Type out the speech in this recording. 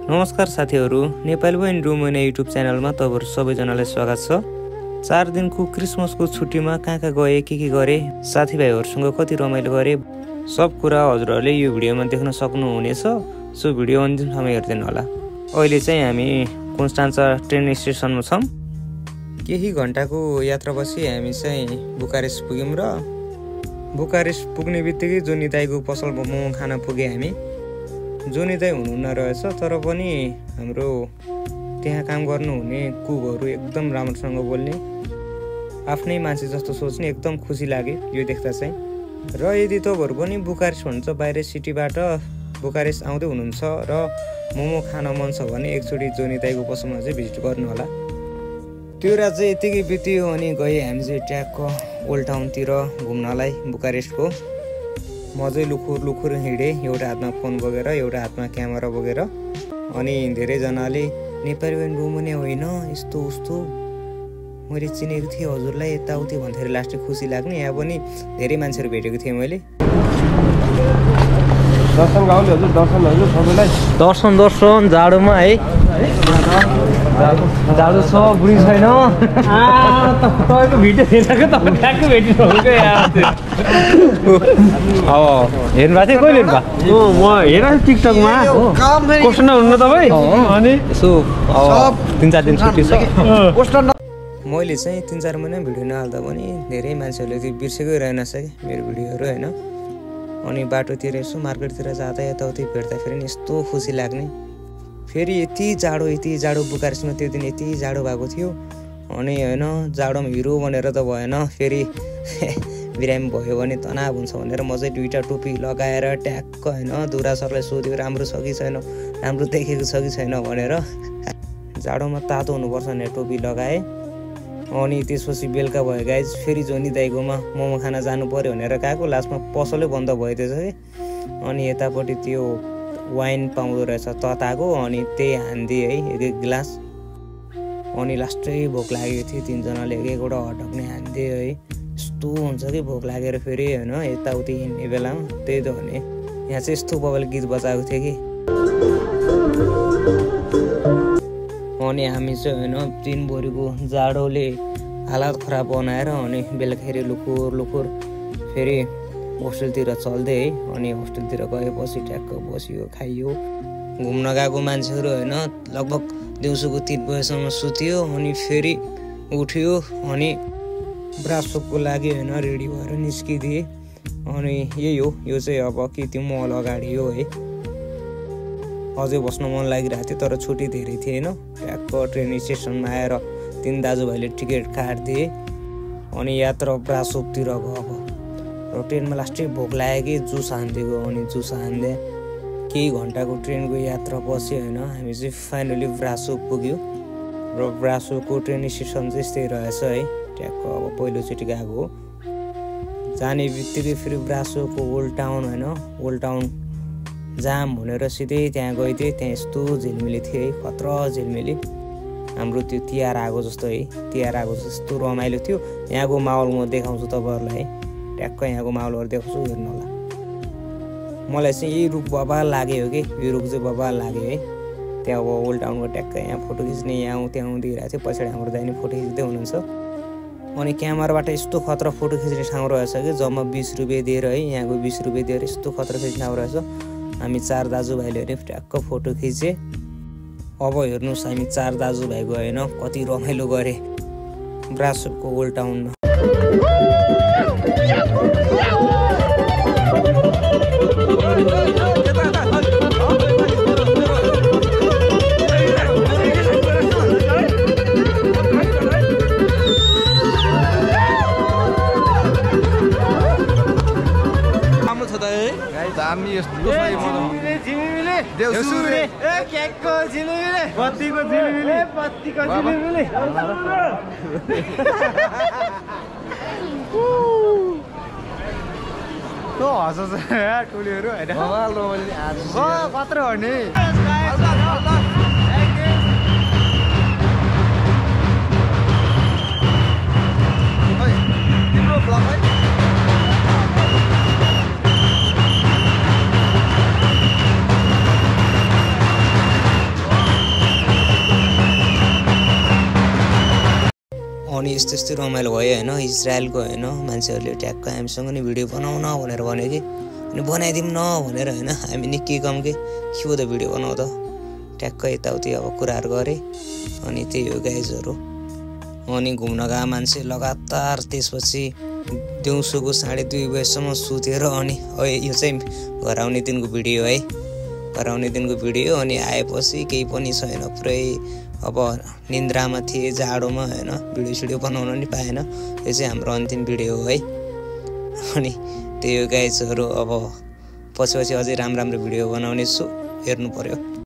नमस्कार साथीहरू, नेपाली बोइन रुमुने युट्युब च्यानलमा तपाईहरु सबैजनालाई स्वागत छ। 4 दिनको क्रिसमसको छुट्टीमा कहाँ गए, के गरे, साथीभाइहरुसँग कति रमाइलो गरे, सब कुरा हजुरहरुले यो भिडियोमा देख्न सक्नुहुनेछ। सो भिडियो अन्तिमसम्म हेर्दिनु होला। अहिले चाहिँ हामी कन्स्टान्जा ट्रेन स्टेसनमा छौं। केही घण्टाको यात्रापछि हामी चाहिँ बुकारेस्ट पुग्यौं र बुकारेस्ट पुग्ने बित्तिकै जोनी दाइको पसलमा मोमो खान पुगे हामी। जोनी दाइ हुनुहुन्न रहेछ, तर पनि हाम्रो त्यहाँ काम गर्नुहुने कुकहरू एकदम राम्रोसँग बोल्ने, आफ्नै मान्छे जस्तो सोच्ने, एकदम खुसी लाग्यो यो देख्दा चाहिँ। र यदि तपाईहरु पनि बुकारेस्ट हुनुहुन्छ, बाहिर सिटीबाट बुकारेस्ट आउँदै हुनुहुन्छ र मोमो खान मन छ भने एकचोटि जोनी दाइको पसलमा चाहिँ भिजिट गर्नु होला। त्यो रात चाहिँ यतिकै बित्यो अनि गए हामी चाहिँ ट्याक्क ओल्ड टाउनतिर घुम्नलाई बुकारेस्टको। मजै लुखुर हिँडे, एउटा हातमा फोन बोकेर एउटा हातमा क्यामेरा बोकेर। अनि धेरैजनाले नेपाली बोइन रुमुने होइन यस्तो उस्तो मैले चिनेको थिएँ हजुरलाई यताउति भन्दाखेरि लास्टै खुसी लाग्ने। यहाँ पनि धेरै मान्छेहरू भेटेको थिएँ मैले। दर्शन गाउँले हजुर, दर्शन सबैलाई दर्शन जाडोमा है। जाडो छ, बुढी छैन। तपाईँको भिडियो हेरेको त ठ्याक्कै भेटिनु हो क्या यार। अब हेर्नु भएको थियो, कहिले हेर्नु भएको? म हेरेको टिकटकमा क्वेसन हुनु तपाईँ अनि यसो 3-4 दिन छुट्टी छ। मैले चाहिँ 3-4 महिना भिडियो नहाल्दा पनि धेरै मान्छेहरूले त्यो बिर्सेकै रहेनछ कि मेरो भिडियोहरू होइन। अनि बाटोतिर यसो मार्केटतिर जाँदा यताउति भेट्दाखेरि नि यस्तो खुसी लाग्ने। फेरि यति जाडो बुकारेस्टमा त्यो दिन यति जाडो भएको थियो। अनि होइन जाडोमा हिरो भनेर त भएन, फेरि बिरामी भयो भने तनाव हुन्छ भनेर म चाहिँ 2टा टोपी लगाएर ट्याक्क होइन दुरा सरलाई सोध्यो राम्रो छ कि छैन, राम्रो देखेको छ कि छैन भनेर। जाडोमा तातो हुनुपर्छ भनेर टोपी लगाएँ। अनि त्यसपछि बेलुका भयो गाइज, फेरि जोनी दाइकोमा मोमो खाना जानु पर्यो भनेर गएको। लास्टमा पसलै बन्द भइदिएछ कि। अनि यतापट्टि त्यो वाइन पाउँदो रहेछ तताको, अनि त्यही हान्दिए है एक गिलास। अनि लास्टै भोक लागेको थियो, 3जनाले एकवटा हटक्ने हान्दिए है। यस्तो हुन्छ कि भोक लागेर फेरि होइन यताउति हिँड्ने बेलामा। त्यही त भने यहाँ चाहिँ यस्तो बबाले गीत बजाएको थियो कि। अनि हामी चाहिँ होइन दिनभरिको जाडोले हालत खराब बनाएर अनि बेलुकाखेरि लुखुर फेरि होस्टेलतिर चल्दै है। अनि होस्टेलतिर गएपछि ट्याक्क बसियो खाइयो। घुम्न गएको मान्छेहरू होइन लगभग दिउँसोको 3 बजेसम्म सुत्यो। अनि फेरि उठ्यो अनि ब्रासोपको लागि होइन रेडी भएर निस्किदिए। अनि यही हो, यो चाहिँ अब कि त्यो मल अगाडि हो है। अझै बस्न मन लागिरहेको थियो तर छुट्टी धेरै थिएन। ट्याक्क ट्रेन स्टेसनमा आएर 3 दाजुभाइले टिकट काटिदिए। अनि यात्रा ब्रासोपतिर गयो। र ट्रेनमा लास्टै भोक लाग्यो कि जुस हान्दिएको। अनि जुस हान्दै केही घन्टाको ट्रेनको यात्रा पछि होइन हामी चाहिँ फाइनली ब्रासोप पुग्यो। र ब्रासोपको ट्रेन स्टेसन चाहिँ यस्तै रहेछ है। ट्याक्क अब पहिलोचोटि गएको हो। जाने बित्तिकै फेरि ब्रासोपको ओल्ड टाउन होइन, ओल्ड टाउन जाम भनेर सिधै त्यहाँ गइदिएँ। त्यहाँ यस्तो झिलमिली थियो है, खतरा झिलमिली। हाम्रो त्यो तिहार आएको जस्तो है, तिहार आएको जस्तो रमाइलो थियो। यहाँको माहौल म देखाउँछु तपाईँहरूलाई है। ट्याक्क यहाँको माहौलहरू देखाउँछु, हेर्नु होला। मलाई चाहिँ यही रुख बबाल लाग्यो कि, यो रुख चाहिँ बबाल लाग्यो है। त्यहाँ अब ओल्ड टाउनको ट्याक्क यहाँ फोटो खिच्ने यहाँ त्यहाँ दिइरहेको थियो। पछाडि हाम्रो दाइने फोटो खिच्दै हुनुहुन्छ। अनि क्यामेराबाट यस्तो खतरा फोटो खिच्ने ठाउँ रहेछ कि जम्मा 20 रुपियाँ दिएर है। यहाँको 20 रुपियाँ दिएर यस्तो खतरा खिच्ने ठाउँ रहेछ। हामी 4 दाजुभाइले पनि ट्याक्क फोटो खिचे। अब हेर्नुहोस् हामी 4 दाजुभाइको होइन कति रमाइलो गरे ब्रासोपको ओल्ड टाउनमा। हामी यस्तो झिलिमिली देउसुरे ए केकको झिलिमिली बत्तीको झिलिमिली बत्तीको झिलिमिली तो हँस यार टोलीहरू हैन बवाल रमाइलो आज कत्रो हो नि। तिम्रो ब्लग है अनि यस्तो यस्तो रमाइलो भयो होइन इजरायलको होइन मान्छेहरूले ट्याक्क हामीसँग नि भिडियो बनाऊ न भनेर भन्यो कि अनि बनाइदिउँ न भनेर होइन हामी निकै कम के हो त भिडियो बनाऊ त ट्याक्क यताउति अब कुराहरू गरेँ अनि त्यही हो गाइजहरू अनि घुम्न गएको मान्छे लगातार त्यसपछि दिउँसोको 2:30 बजेसम्म सुतेर अनि यो चाहिँ घर आउने दिनको भिडियो है घर आउने दिनको भिडियो अनि आएपछि केही पनि छैन पुरै अब निन्द्रामा थिए जाडोमा होइन भिडियो सिडियो बनाउन नि पाएन यो चाहिँ हाम्रो अन्तिम भिडियो हो है अनि त्यही हो गाइजहरू अब पछि अझै राम्रो भिडियो बनाउने छु हेर्नु पर्यो।